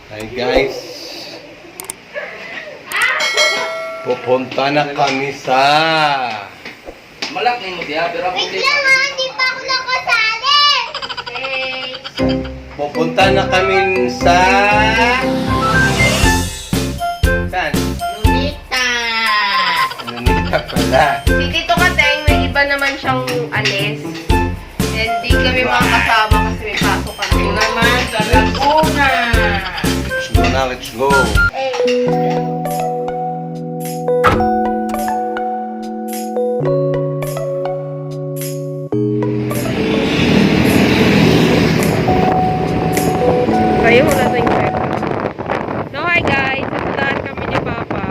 Hi guys, pupunta na kami sa Malaki mo siya, pero ako Wait lang ha, hindi pa ako nakasali. Okay. pupunta na kami sa saan? Lunita. Lunita pala. Si Tito Kateng, may iba naman siyang alis. And di kami makakasama kasi may pasok kami. Ito naman sa Laguna. Let's go na, let's go. Kayo, wala tayong pera. So, hi guys. Pupuntahan kami ni Papa.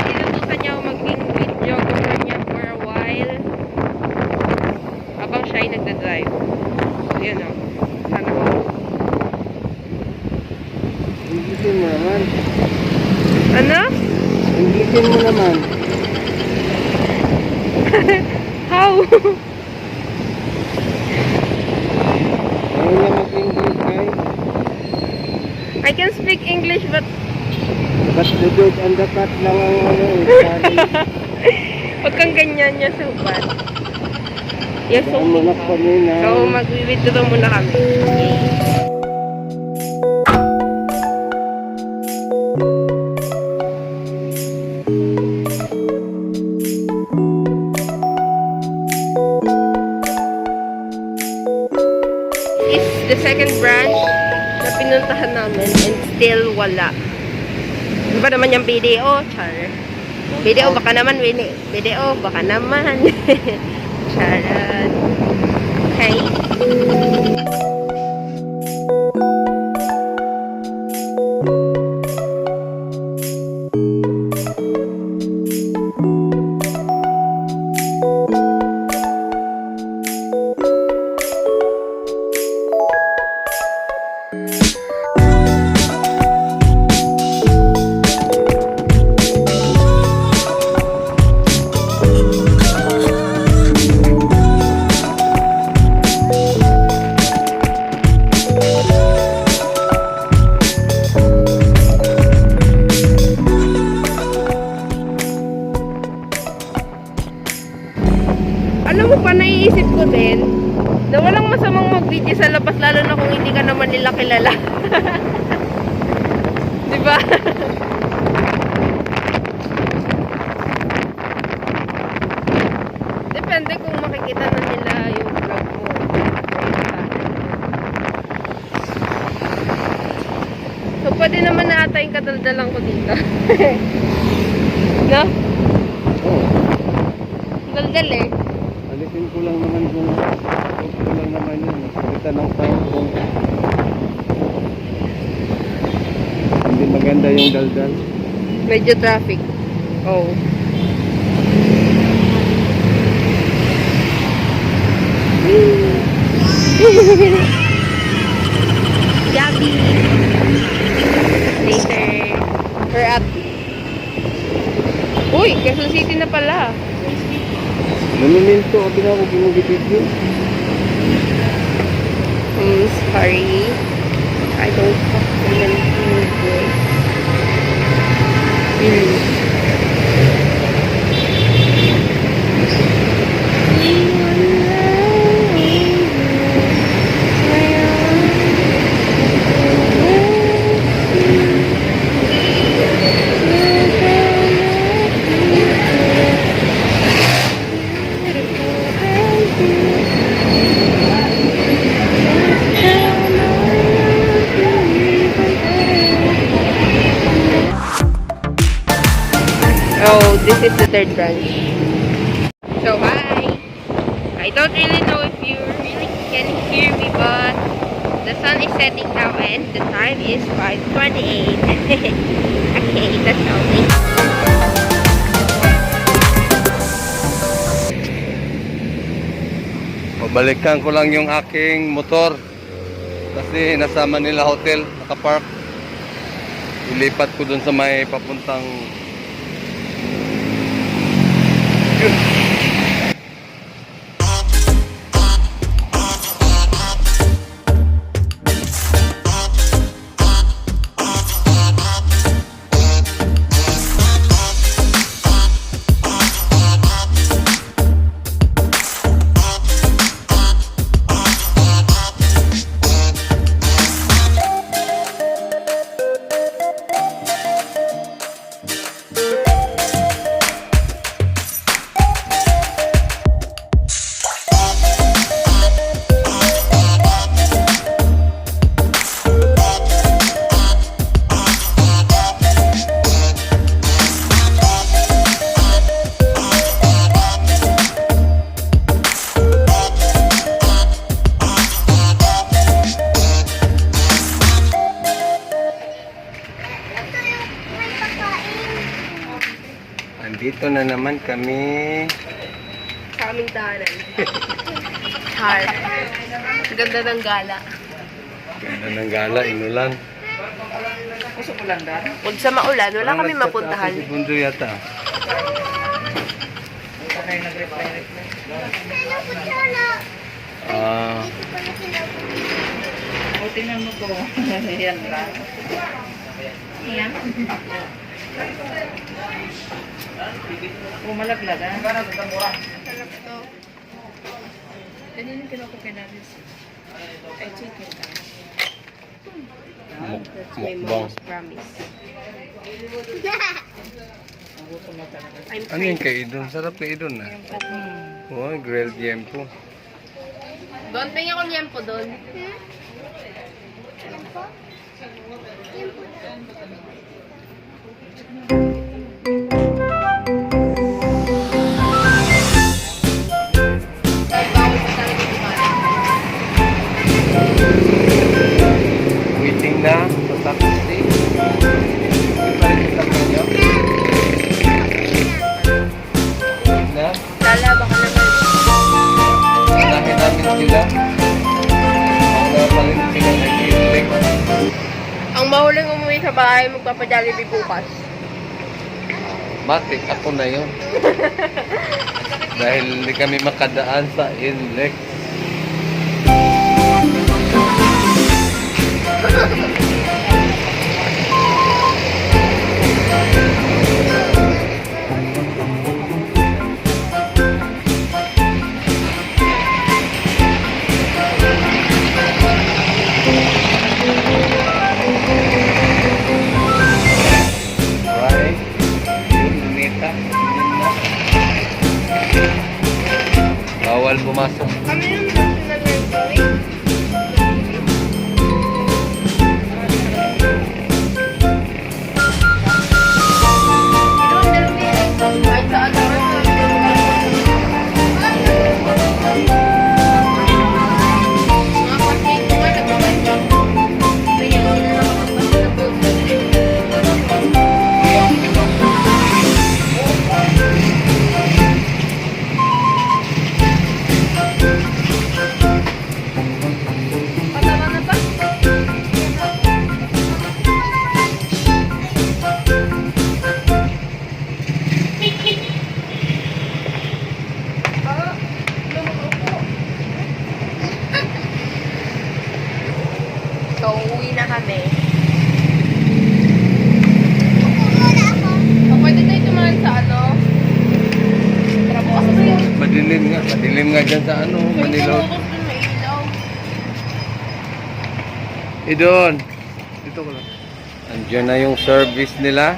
Tinutusan niya ako maging video gusto niya for a while. Habang siya ay nagdadrive. So, yun o. Sana ko. Inggitin mo naman. Ano? Inggitin mo naman. How? Ayaw na mag-English, guys. I can speak English but But the dog and the cat lang ang ano, sorry. wag kang ganyan niya sa upan. Yes, so, Ang manak pa muna. so mag-withdraw muna kami. Yay. Is the second branch na pinuntahan namin and still wala. Ano ba naman yung video? Char. Video baka naman, Winnie. Video baka naman. Charot. Okay. Alam mo pa, naiisip ko din na walang masamang mag-video sa labas, lalo na kung hindi ka naman nila kilala. Diba? Depende kung makikita na nila yung vlog mo. So, pwede naman na ata yung kadaldalan ko dito. No? Oh, Daldal eh. alisin ko lang naman kung ko lang naman yun. Kita ng sound kung hindi maganda yung daldal. Medyo traffic. Oh. Gabi. Later. We're at... Uy, Quezon City na pala. Nanuminto, abi na ako ginugipidyo. Sorry. I don't remember this. Oh, this is the third branch. So, hi! I don't really know if you really can hear me, but the sun is setting now and the time is 5:28. Okay, that's all. Pabalikan ko lang yung aking motor kasi nasa Manila Hotel, nakapark. Ilipat ko dun sa may papuntang Dito na naman kami. Sa aming daanan. Char. Ganda ng gala. Ganda ng gala, inulan. Gusto ko lang dan. Huwag sa maulan, wala kami Parang mapuntahan. Si Bundo yata. Sanay nag-reply. Ah, O, tingnan mo ko. Yan lang. Yan. O, malaglag ah. Sarap to. Ganyan yung kinukukin natin. Ay, chicken. That's my mukbang. mom's promise. Ang gusto mo talaga. I'm Ano yung kay Idon? Sarap kay Idon na. Oh, grilled yempo. Doon, tingin ako liyan po doon. Waiting na sa taxi. Na, Lalaba ka naman. hanapin namin sila. Wala pa rin sila nag-i-click. Ang mahuling umuwi sa bahay, magpapa-Jollibee bukas. Matik, ako na yun. Dahil hindi kami makadaan sa inlet. Right? Yun, neta. Yun na. Bawal pumasok. Kami yung national library. Kahit saan naman. Mga kasi ko nga nagpapalito. Kaya hindi na Patama na ba? So, uwi na kami. So, pwede tayo tumahan sa ano? Trabaho ba yun? Madilim nga dyan sa ano, Manila. May ilaw. Idon, dito ko lang. Andiyan na yung service nila.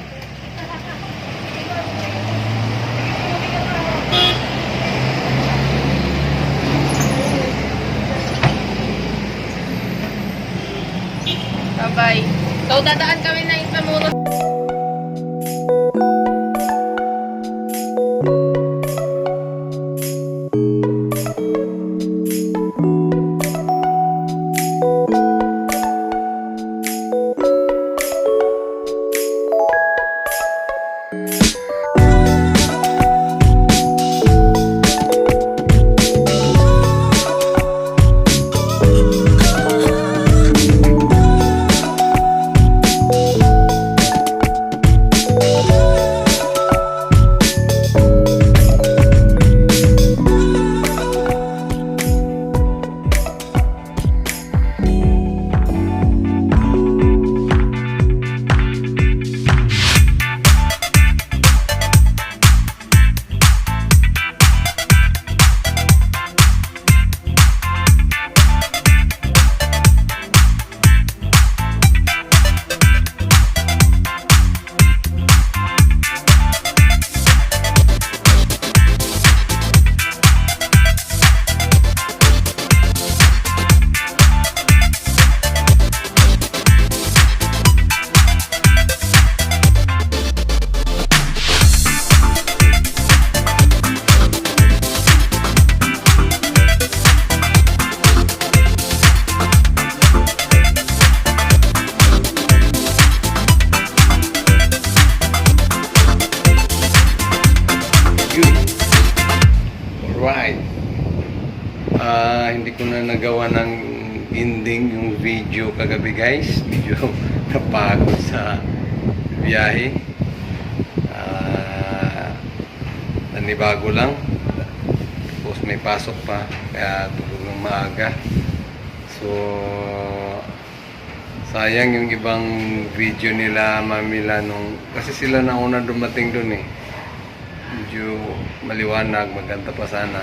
Bye-bye. So, dadaan kami na Intramuros. ko na nagawa ng ending yung video kagabi guys. Medyo napagod sa biyahe. Nanibago lang. Tapos may pasok pa. Kaya tulog ng maaga. So, sayang yung ibang video nila Mamila nung... Kasi sila na una dumating dun eh. Medyo maliwanag, maganda pa sana.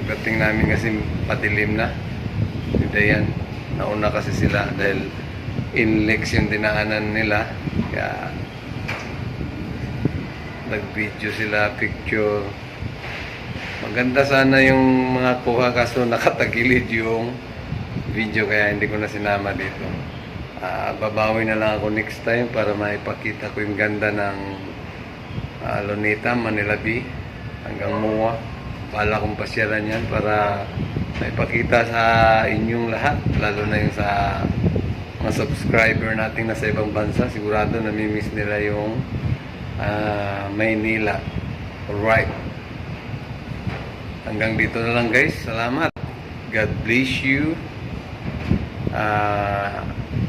Pagdating namin kasi patilim na. Hindi yan. Nauna kasi sila dahil inlex yung dinaanan nila. Kaya nag-video sila, picture. Maganda sana yung mga kuha kaso nakatagilid yung video kaya hindi ko na sinama dito. Babawi na lang ako next time para maipakita ko yung ganda ng Luneta, Manila Bay hanggang Mua. Bala kong pasyalan yan para maipakita sa inyong lahat, lalo na yung sa mga subscriber nating nasa ibang bansa. Sigurado namimiss nila yung Maynila. Alright, hanggang dito na lang guys. Salamat, God bless you.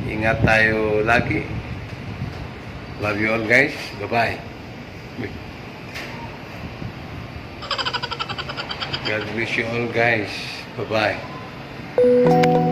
Ingat tayo lagi. Love you all guys. Bye bye. God bless you all guys. Bye bye.